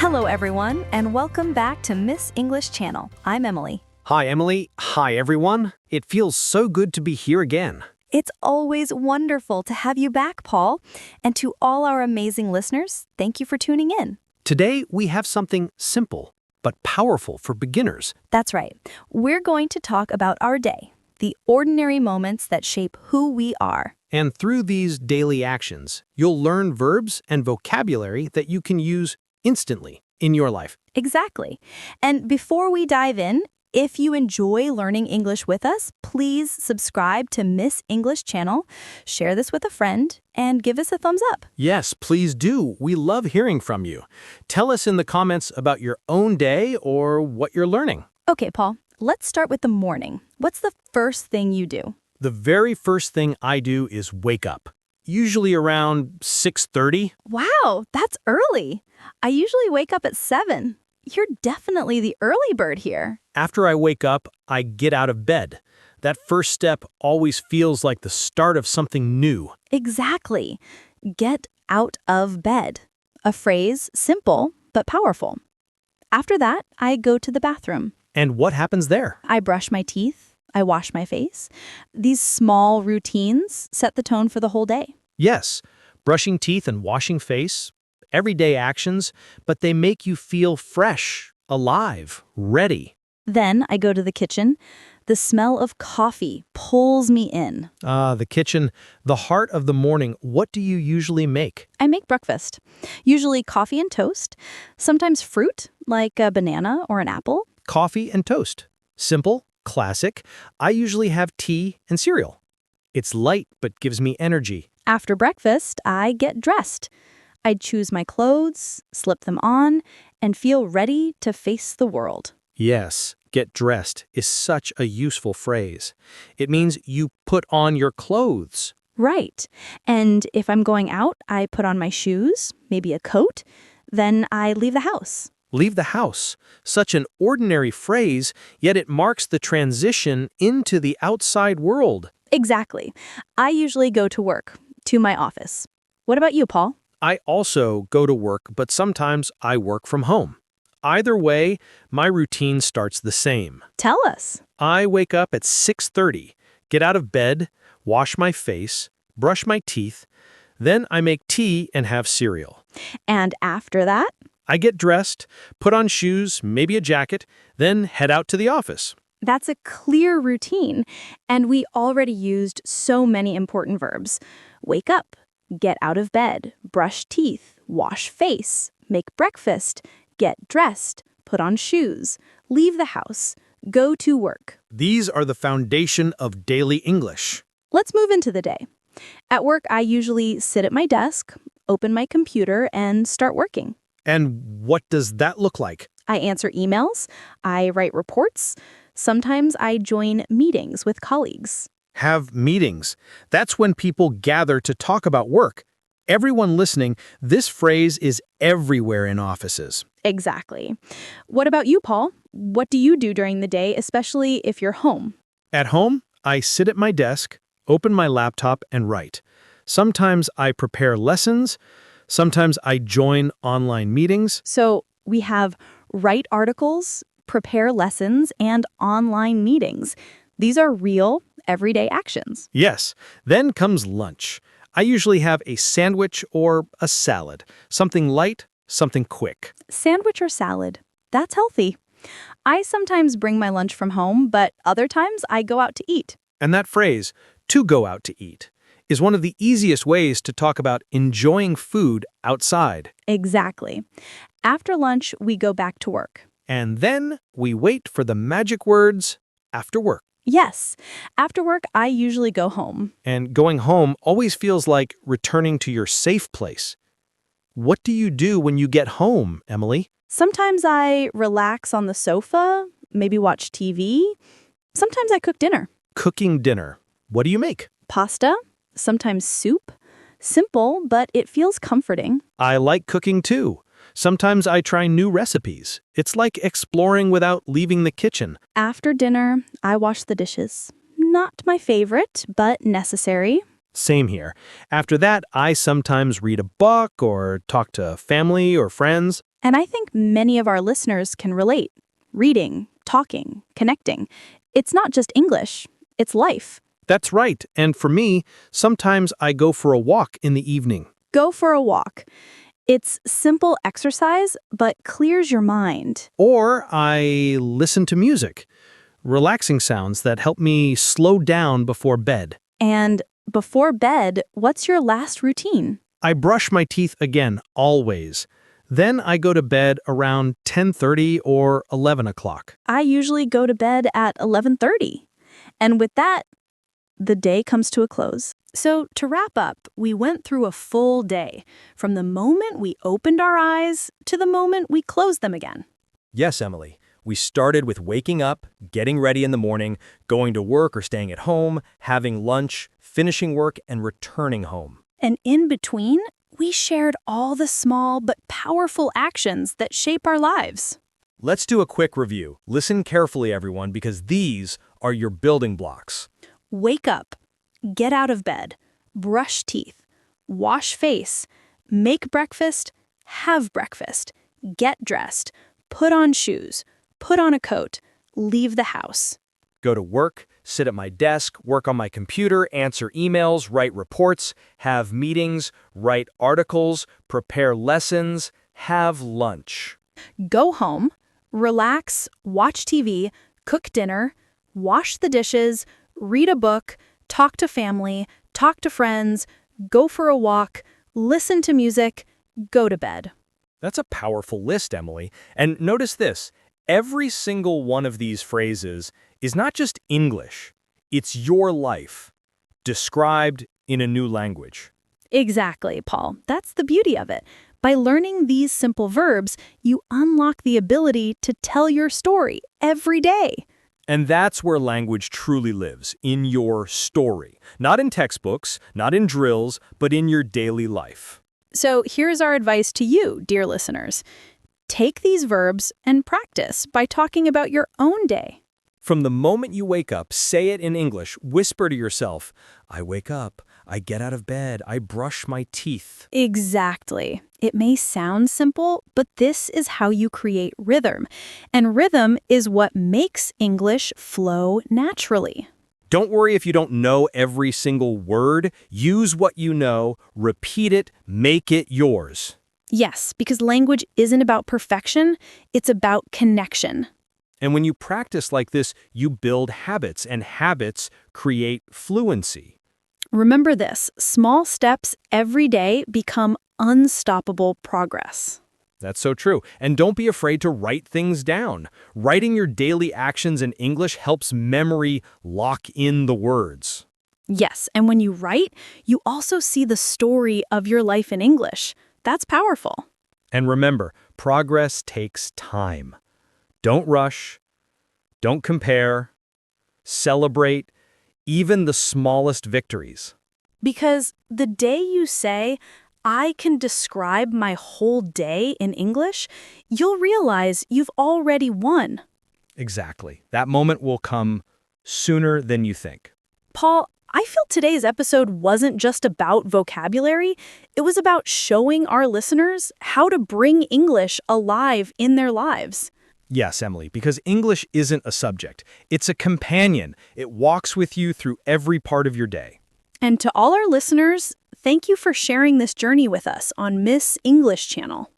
Hello, everyone, and welcome back to Miss English Channel. I'm Emily. Hi, Emily. Hi, everyone. It feels so good to be here again. It's always wonderful to have you back, Paul. And to all our amazing listeners, thank you for tuning in. Today, we have something simple but powerful for beginners. That's right. We're going to talk about our day, the ordinary moments that shape who we are. And through these daily actions, you'll learn verbs and vocabulary that you can use instantly in your life. Exactly. And before we dive in, if you enjoy learning English with us, please subscribe to Miss English Channel, share this with a friend, and give us a thumbs up. Yes, please do. We love hearing from you. Tell us in the comments about your own day or what you're learning. Okay, Paul, let's start with the morning. What's the first thing you do? The very first thing I do is wake up, usually around 6:30. Wow, that's early. I usually wake up at 7. You're definitely the early bird here. After I wake up, I get out of bed. That first step always feels like the start of something new. Exactly. Get out of bed. A phrase simple but powerful. After that, I go to the bathroom. And what happens there? I brush my teeth. I wash my face. These small routines set the tone for the whole day. Yes, brushing teeth and washing face, everyday actions, but they make you feel fresh, alive, ready. Then I go to the kitchen. The smell of coffee pulls me in. The kitchen, the heart of the morning. What do you usually make? I make breakfast, usually coffee and toast, sometimes fruit, like a banana or an apple. Coffee and toast. Simple, classic. I usually have tea and cereal. It's light but gives me energy. After breakfast, I get dressed. I choose my clothes, slip them on, and feel ready to face the world. Yes, get dressed is such a useful phrase. It means you put on your clothes. Right. And if I'm going out, I put on my shoes, maybe a coat, then I leave the house. Leave the house. Such an ordinary phrase, yet it marks the transition into the outside world. Exactly. I usually go to work, to my office. What about you, Paul? I also go to work, but sometimes I work from home. Either way, my routine starts the same. Tell us. I wake up at 6:30, get out of bed, wash my face, brush my teeth, then I make tea and have cereal. And after that? I get dressed, put on shoes, maybe a jacket, then head out to the office. That's a clear routine, and we already used so many important verbs. Wake up, get out of bed, brush teeth, wash face, make breakfast, get dressed, put on shoes, leave the house, go to work. These are the foundation of daily English. Let's move into the day. At work, I usually sit at my desk, open my computer, and start working. And what does that look like? I answer emails, I write reports, sometimes I join meetings with colleagues. Have meetings. That's when people gather to talk about work. Everyone listening, this phrase is everywhere in offices. Exactly. What about you, Paul? What do you do during the day, especially if you're home? At home, I sit at my desk, open my laptop, and write. Sometimes I prepare lessons. Sometimes I join online meetings. So we have write articles, prepare lessons, and online meetings. These are real, everyday actions. Yes. Then comes lunch. I usually have a sandwich or a salad. Something light, something quick. Sandwich or salad. That's healthy. I sometimes bring my lunch from home, but other times I go out to eat. And that phrase, to go out to eat, is one of the easiest ways to talk about enjoying food outside. Exactly. After lunch, we go back to work. And then we wait for the magic words, after work. Yes. After work, I usually go home. And going home always feels like returning to your safe place. What do you do when you get home, Emily? Sometimes I relax on the sofa, maybe watch TV. Sometimes I cook dinner. Cooking dinner. What do you make? Pasta, sometimes soup. Simple, but it feels comforting. I like cooking too. Sometimes I try new recipes. It's like exploring without leaving the kitchen. After dinner, I wash the dishes. Not my favorite, but necessary. Same here. After that, I sometimes read a book or talk to family or friends. And I think many of our listeners can relate. Reading, talking, connecting. It's not just English, it's life. That's right, and for me, sometimes I go for a walk in the evening. Go for a walk. It's simple exercise, but clears your mind. Or I listen to music, relaxing sounds that help me slow down before bed. And before bed, what's your last routine? I brush my teeth again, always. Then I go to bed around 10:30 or 11 o'clock. I usually go to bed at 11:30. And with that, the day comes to a close. So to wrap up, we went through a full day, from the moment we opened our eyes to the moment we closed them again. Yes, Emily. We started with waking up, getting ready in the morning, going to work or staying at home, having lunch, finishing work, and returning home. And in between, we shared all the small but powerful actions that shape our lives. Let's do a quick review. Listen carefully, everyone, because these are your building blocks. Wake up, get out of bed, brush teeth, wash face, make breakfast, have breakfast, get dressed, put on shoes, put on a coat, leave the house. Go to work, sit at my desk, work on my computer, answer emails, write reports, have meetings, write articles, prepare lessons, have lunch. Go home, relax, watch TV, cook dinner, wash the dishes, read a book, talk to family, talk to friends, go for a walk, listen to music, go to bed. That's a powerful list, Emily. And notice this, every single one of these phrases is not just English, it's your life, described in a new language. Exactly, Paul. That's the beauty of it. By learning these simple verbs, you unlock the ability to tell your story every day. And that's where language truly lives, in your story. Not in textbooks, not in drills, but in your daily life. So here's our advice to you, dear listeners. Take these verbs and practice by talking about your own day. From the moment you wake up, say it in English. Whisper to yourself, I wake up, I get out of bed, I brush my teeth. Exactly. It may sound simple, but this is how you create rhythm. And rhythm is what makes English flow naturally. Don't worry if you don't know every single word. Use what you know, repeat it, make it yours. Yes, because language isn't about perfection, it's about connection. And when you practice like this, you build habits, and habits create fluency. Remember this, small steps every day become unstoppable progress. That's so true. And don't be afraid to write things down. Writing your daily actions in English helps memory lock in the words. Yes, and when you write, you also see the story of your life in English. That's powerful. And remember, progress takes time. Don't rush. Don't compare. Celebrate even the smallest victories. Because the day you say, I can describe my whole day in English, you'll realize you've already won. Exactly. That moment will come sooner than you think. Paul, I feel today's episode wasn't just about vocabulary. It was about showing our listeners how to bring English alive in their lives. Yes, Emily, because English isn't a subject. It's a companion. It walks with you through every part of your day. And to all our listeners, thank you for sharing this journey with us on Miss English Channel.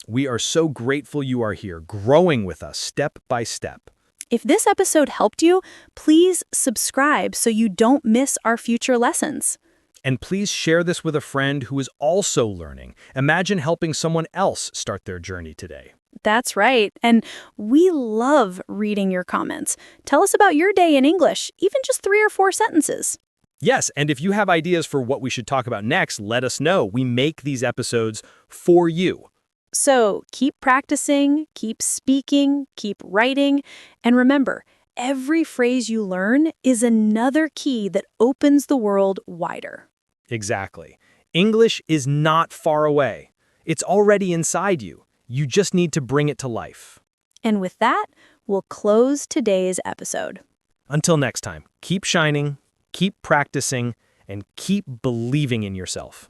We are so grateful you are here, growing with us step by step. If this episode helped you, please subscribe so you don't miss our future lessons. And please share this with a friend who is also learning. Imagine helping someone else start their journey today. That's right. And we love reading your comments. Tell us about your day in English, even just 3 or 4 sentences. Yes, and if you have ideas for what we should talk about next, let us know. We make these episodes for you. So keep practicing, keep speaking, keep writing, and remember, every phrase you learn is another key that opens the world wider. Exactly. English is not far away. It's already inside you. You just need to bring it to life. And with that, we'll close today's episode. Until next time, keep shining, keep practicing, and keep believing in yourself.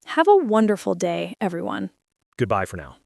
Have a wonderful day, everyone. Goodbye for now.